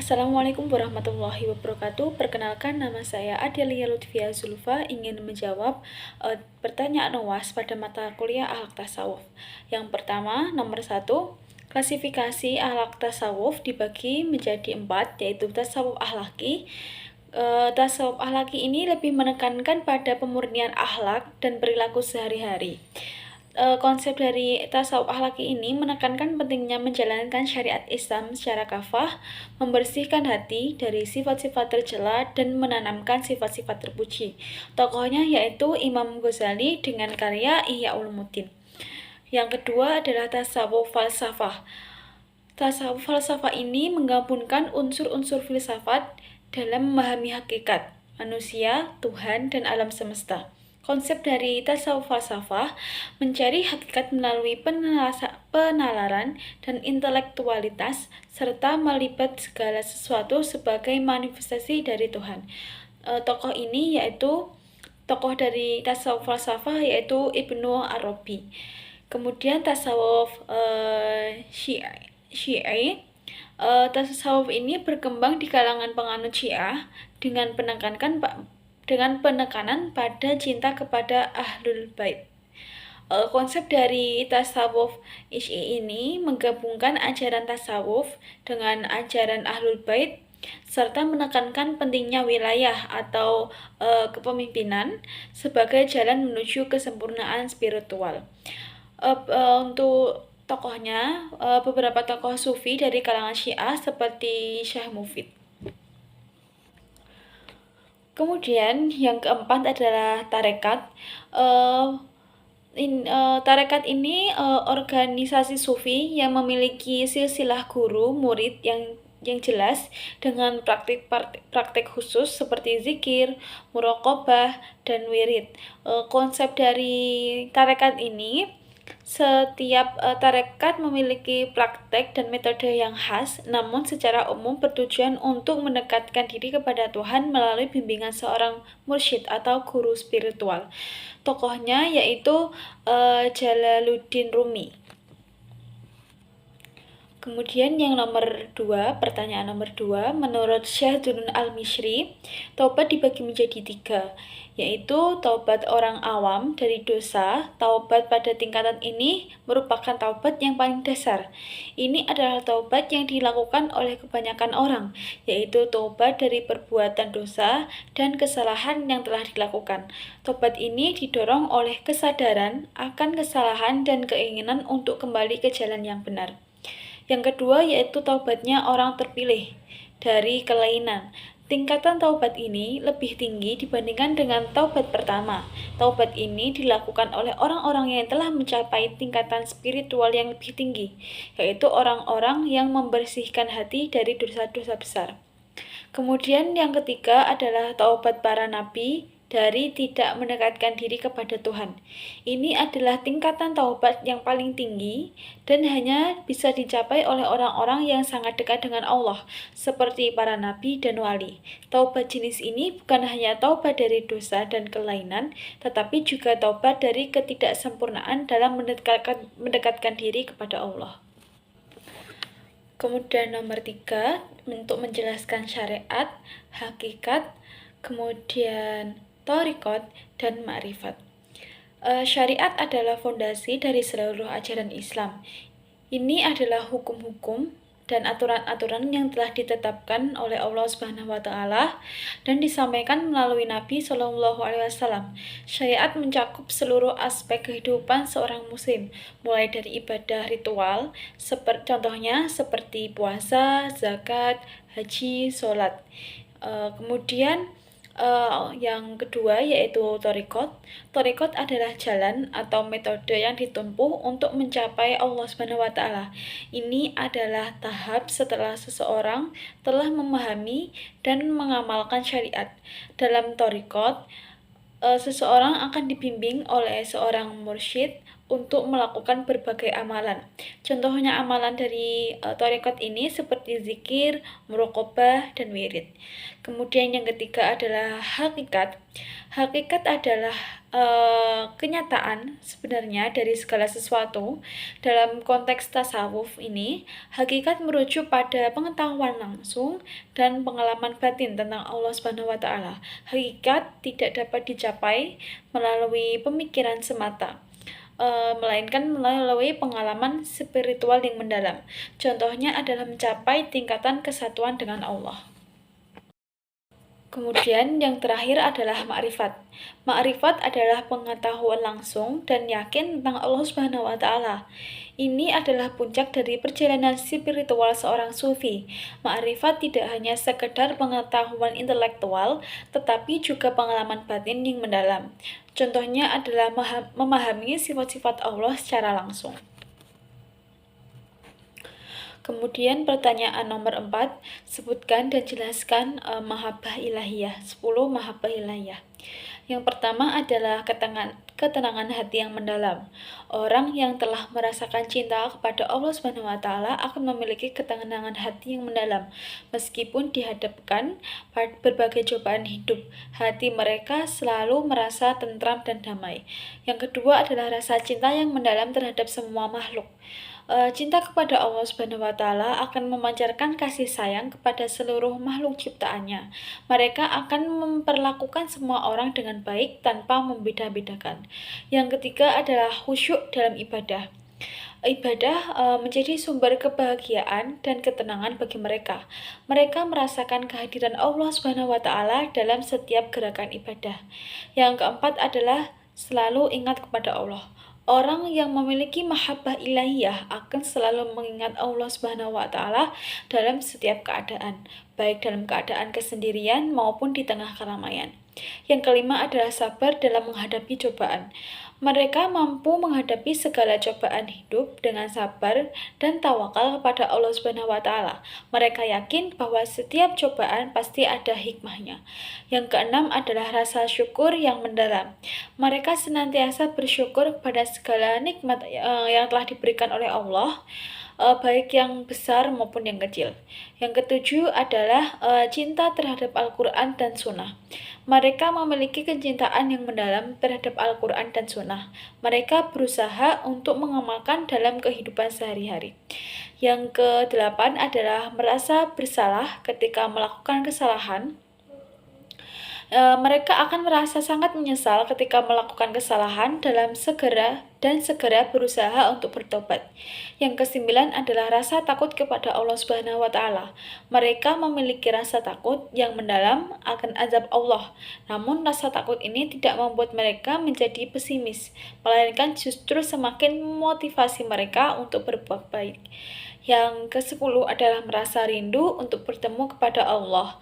Assalamualaikum warahmatullahi wabarakatuh. Perkenalkan, nama saya Adelia Lutfia Zulfa, ingin menjawab pertanyaan UAS pada mata kuliah Akhlak Tasawuf. Yang pertama, nomor 1, klasifikasi akhlak tasawuf dibagi menjadi 4, yaitu tasawuf akhlaki. Tasawuf akhlaki ini lebih menekankan pada pemurnian akhlak dan perilaku sehari-hari. Konsep dari tasawuf akhlaki ini menekankan pentingnya menjalankan syariat Islam secara kafah, membersihkan hati dari sifat-sifat tercela dan menanamkan sifat-sifat terpuji. Tokohnya yaitu Imam Ghazali dengan karya Ihya Ulumuddin. Yang kedua adalah tasawuf falsafah. Tasawuf falsafah ini menggabungkan unsur-unsur filsafat dalam memahami hakikat manusia, Tuhan, dan alam semesta. Konsep dari tasawuf falsafah mencari hakikat melalui penalaran dan intelektualitas, serta melibat segala sesuatu sebagai manifestasi dari Tuhan. Tokoh ini yaitu tokoh dari tasawuf falsafah yaitu Ibnu Arabi. Kemudian tasawuf Syi'i. Tasawuf ini berkembang di kalangan penganut Syiah dengan penekanan pada cinta kepada Ahlul Bait. Konsep dari tasawuf Syi'i ini menggabungkan ajaran tasawuf dengan ajaran Ahlul Bait serta menekankan pentingnya wilayah atau kepemimpinan sebagai jalan menuju kesempurnaan spiritual. Untuk tokohnya, beberapa tokoh sufi dari kalangan Syiah seperti Syekh Mufid. Kemudian yang keempat adalah tarekat. Tarekat ini organisasi sufi yang memiliki silsilah guru murid yang jelas dengan praktik khusus seperti zikir, muraqabah, dan wirid. Konsep dari tarekat ini, setiap tarekat memiliki praktek dan metode yang khas, namun secara umum bertujuan untuk mendekatkan diri kepada Tuhan melalui bimbingan seorang mursyid atau guru spiritual. Tokohnya yaitu Jalaluddin Rumi. Kemudian yang pertanyaan nomor 2, menurut Syekh Dunun Al-Mishri, taubat dibagi menjadi 3, yaitu taubat orang awam dari dosa. Taubat pada tingkatan ini merupakan taubat yang paling dasar. Ini adalah taubat yang dilakukan oleh kebanyakan orang, yaitu taubat dari perbuatan dosa dan kesalahan yang telah dilakukan. Taubat ini didorong oleh kesadaran akan kesalahan dan keinginan untuk kembali ke jalan yang benar. Yang kedua yaitu taubatnya orang terpilih dari kelainan. Tingkatan taubat ini lebih tinggi dibandingkan dengan taubat pertama. Taubat ini dilakukan oleh orang-orang yang telah mencapai tingkatan spiritual yang lebih tinggi, yaitu orang-orang yang membersihkan hati dari dosa-dosa besar. Kemudian yang ketiga adalah taubat para nabi dari tidak mendekatkan diri kepada Tuhan. Ini adalah tingkatan taubat yang paling tinggi dan hanya bisa dicapai oleh orang-orang yang sangat dekat dengan Allah, seperti para nabi dan wali. Taubat jenis ini bukan hanya taubat dari dosa dan kelainan, tetapi juga taubat dari ketidaksempurnaan dalam mendekatkan diri kepada Allah. Kemudian nomor 3, untuk menjelaskan syariat, hakikat, kemudian thariqat, dan ma'rifat. Syariat adalah fondasi dari seluruh ajaran Islam. Ini adalah hukum-hukum dan aturan-aturan yang telah ditetapkan oleh Allah Subhanahu wa taala dan disampaikan melalui Nabi Shallallahu alaihi wasallam. Syariat mencakup seluruh aspek kehidupan seorang muslim, mulai dari ibadah ritual, contohnya seperti puasa, zakat, haji, sholat. Kemudian yang kedua yaitu thariqat. Thariqat adalah jalan atau metode yang ditempuh untuk mencapai Allah Subhanahu wa taala. Ini adalah tahap setelah seseorang telah memahami dan mengamalkan syariat. Dalam thariqat, seseorang akan dibimbing oleh seorang mursyid untuk melakukan berbagai amalan. Contohnya amalan dari tarekat ini seperti zikir, muraqabah, dan wirid. Kemudian yang ketiga adalah hakikat. Hakikat adalah kenyataan sebenarnya dari segala sesuatu. Dalam konteks tasawuf ini, hakikat merujuk pada pengetahuan langsung dan pengalaman batin tentang Allah Subhanahu wa taala. Hakikat tidak dapat dicapai melalui pemikiran semata, melainkan melalui pengalaman spiritual yang mendalam. Contohnya adalah mencapai tingkatan kesatuan dengan Allah. Kemudian yang terakhir adalah ma'rifat. Ma'rifat adalah pengetahuan langsung dan yakin tentang Allah Subhanahu wa taala. Ini adalah puncak dari perjalanan spiritual seorang sufi. Ma'rifat tidak hanya sekedar pengetahuan intelektual, tetapi juga pengalaman batin yang mendalam. Contohnya adalah memahami sifat-sifat Allah secara langsung. Kemudian pertanyaan nomor 4, sebutkan dan jelaskan mahabbah ilahiyah, 10 mahabbah ilahiyah. Yang pertama adalah ketenangan hati yang mendalam. Orang yang telah merasakan cinta kepada Allah Subhanahu wa taala akan memiliki ketenangan hati yang mendalam. Meskipun dihadapkan pada berbagai cobaan hidup, hati mereka selalu merasa tentram dan damai. Yang kedua adalah rasa cinta yang mendalam terhadap semua makhluk. Cinta kepada Allah Subhanahu wa taala akan memancarkan kasih sayang kepada seluruh makhluk ciptaannya. Mereka akan memperlakukan semua orang dengan baik tanpa membeda-bedakan. Yang ketiga adalah khusyuk dalam ibadah. Ibadah menjadi sumber kebahagiaan dan ketenangan bagi mereka. Mereka merasakan kehadiran Allah Subhanahu wa taala dalam setiap gerakan ibadah. Yang keempat adalah selalu ingat kepada Allah. Orang yang memiliki mahabbah ilahiyah akan selalu mengingat Allah Subhanahu wa taala dalam setiap keadaan, baik dalam keadaan kesendirian maupun di tengah keramaian. Yang kelima adalah sabar dalam menghadapi cobaan. Mereka mampu menghadapi segala cobaan hidup dengan sabar dan tawakal kepada Allah Subhanahu wa taala. Mereka yakin bahwa setiap cobaan pasti ada hikmahnya. Yang keenam adalah rasa syukur yang mendalam. Mereka senantiasa bersyukur pada segala nikmat yang telah diberikan oleh Allah, baik yang besar maupun yang kecil. Yang ketujuh adalah cinta terhadap Al-Quran dan Sunnah. Mereka memiliki kecintaan yang mendalam terhadap Al-Quran dan Sunnah. Mereka berusaha untuk mengamalkan dalam kehidupan sehari-hari. Yang kedelapan adalah merasa bersalah ketika melakukan kesalahan. Mereka akan merasa sangat menyesal ketika melakukan kesalahan dalam segera berusaha untuk bertobat. Yang kesembilan adalah rasa takut kepada Allah Subhanahu wa taala. Mereka memiliki rasa takut yang mendalam akan azab Allah. Namun rasa takut ini tidak membuat mereka menjadi pesimis, melainkan justru semakin memotivasi mereka untuk berbuat baik. Yang ke-10 adalah merasa rindu untuk bertemu kepada Allah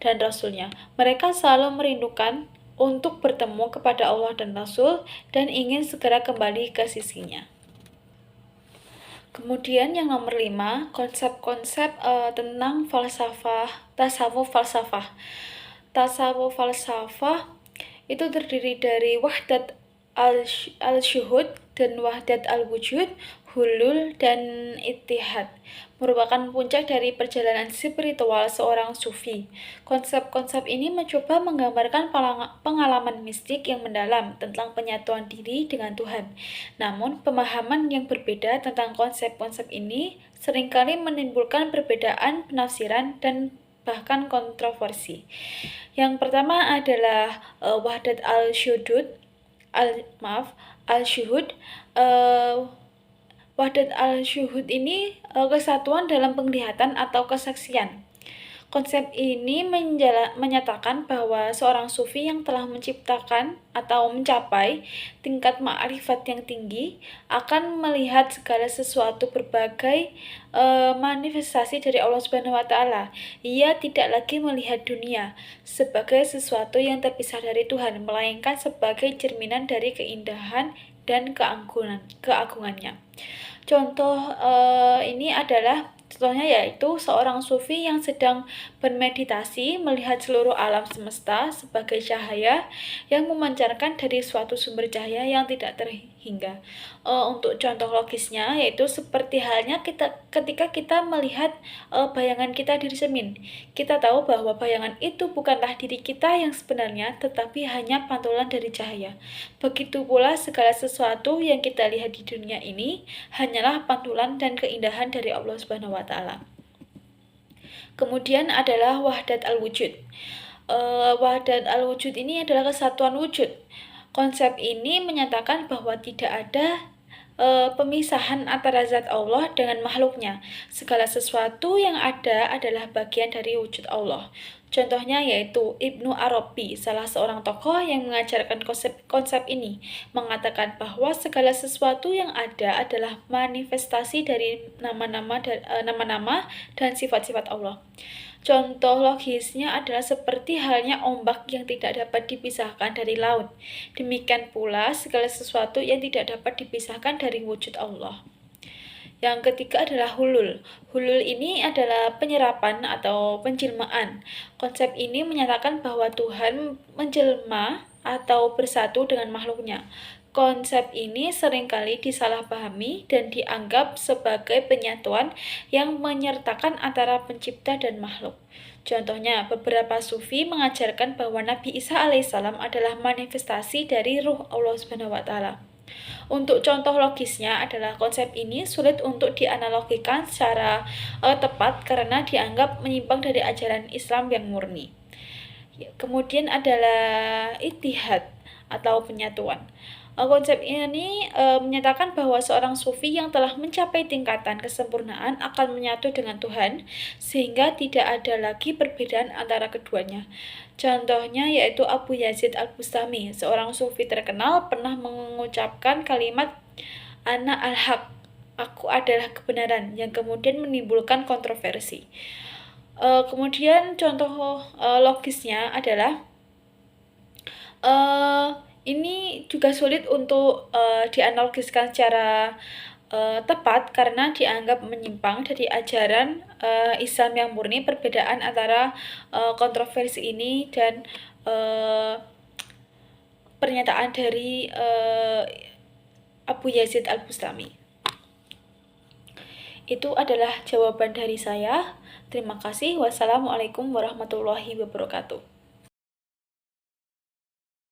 dan Rasul-Nya. Mereka selalu merindukan untuk bertemu kepada Allah dan Rasul dan ingin segera kembali ke sisinya. Kemudian yang nomor 5, konsep-konsep tentang tasawuf falsafah. Tasawuf falsafah itu terdiri dari wahdat al-syuhud dan wahdat al-wujud, hulul, dan ittihad, merupakan puncak dari perjalanan spiritual seorang sufi. Konsep-konsep ini mencoba menggambarkan pengalaman mistik yang mendalam tentang penyatuan diri dengan Tuhan. Namun, pemahaman yang berbeda tentang konsep-konsep ini seringkali menimbulkan perbedaan penafsiran dan bahkan kontroversi. Yang pertama adalah wahdat al-syuhud. Wahdat al-syuhud ini kesatuan dalam penglihatan atau kesaksian. Konsep ini menyatakan bahwa seorang sufi yang telah menciptakan atau mencapai tingkat ma'rifat yang tinggi akan melihat segala sesuatu berbagai manifestasi dari Allah Subhanahu wa taala. Ia tidak lagi melihat dunia sebagai sesuatu yang terpisah dari Tuhan, melainkan sebagai cerminan dari keindahan dan keagungannya. Contohnya yaitu seorang sufi yang sedang bermeditasi melihat seluruh alam semesta sebagai cahaya yang memancarkan dari suatu sumber cahaya yang tidak hingga. Untuk contoh logisnya yaitu seperti halnya ketika kita melihat bayangan kita di cermin. Kita tahu bahwa bayangan itu bukanlah diri kita yang sebenarnya, tetapi hanya pantulan dari cahaya. Begitu pula segala sesuatu yang kita lihat di dunia ini hanyalah pantulan dan keindahan dari Allah Subhanahu wa taala. Kemudian adalah wahdat al-wujud. Wahdat al-wujud ini adalah kesatuan wujud. Konsep ini menyatakan bahwa tidak ada pemisahan antara zat Allah dengan makhluknya. Segala sesuatu yang ada adalah bagian dari wujud Allah. Contohnya yaitu Ibnu Arabi, salah seorang tokoh yang mengajarkan konsep ini, mengatakan bahwa segala sesuatu yang ada adalah manifestasi dari nama-nama dan sifat-sifat Allah. Contoh logisnya adalah seperti halnya ombak yang tidak dapat dipisahkan dari laut. Demikian pula segala sesuatu yang tidak dapat dipisahkan dari wujud Allah. Yang ketiga adalah hulul. Hulul ini adalah penyerapan atau penjelmaan. Konsep ini menyatakan bahwa Tuhan menjelma atau bersatu dengan makhluknya. Konsep ini seringkali disalahpahami dan dianggap sebagai penyatuan yang menyertakan antara pencipta dan makhluk. Contohnya, beberapa sufi mengajarkan bahwa Nabi Isa alaihissalam adalah manifestasi dari ruh Allah Subhanahu wa taala. Untuk contoh logisnya adalah konsep ini sulit untuk dianalogikan secara tepat karena dianggap menyimpang dari ajaran Islam yang murni. Kemudian adalah ittihad atau penyatuan. Konsep ini menyatakan bahwa seorang sufi yang telah mencapai tingkatan kesempurnaan akan menyatu dengan Tuhan, sehingga tidak ada lagi perbedaan antara keduanya. Contohnya yaitu Abu Yazid Al-Bustami, seorang sufi terkenal, pernah mengucapkan kalimat Ana al-haq, aku adalah kebenaran, yang kemudian menimbulkan kontroversi. Kemudian contoh logisnya adalah ini juga sulit untuk dianalogiskan secara tepat karena dianggap menyimpang dari ajaran Islam yang murni. Perbedaan antara kontroversi ini dan pernyataan dari Abu Yazid Al-Bustami. Itu adalah jawaban dari saya. Terima kasih. Wassalamualaikum warahmatullahi wabarakatuh.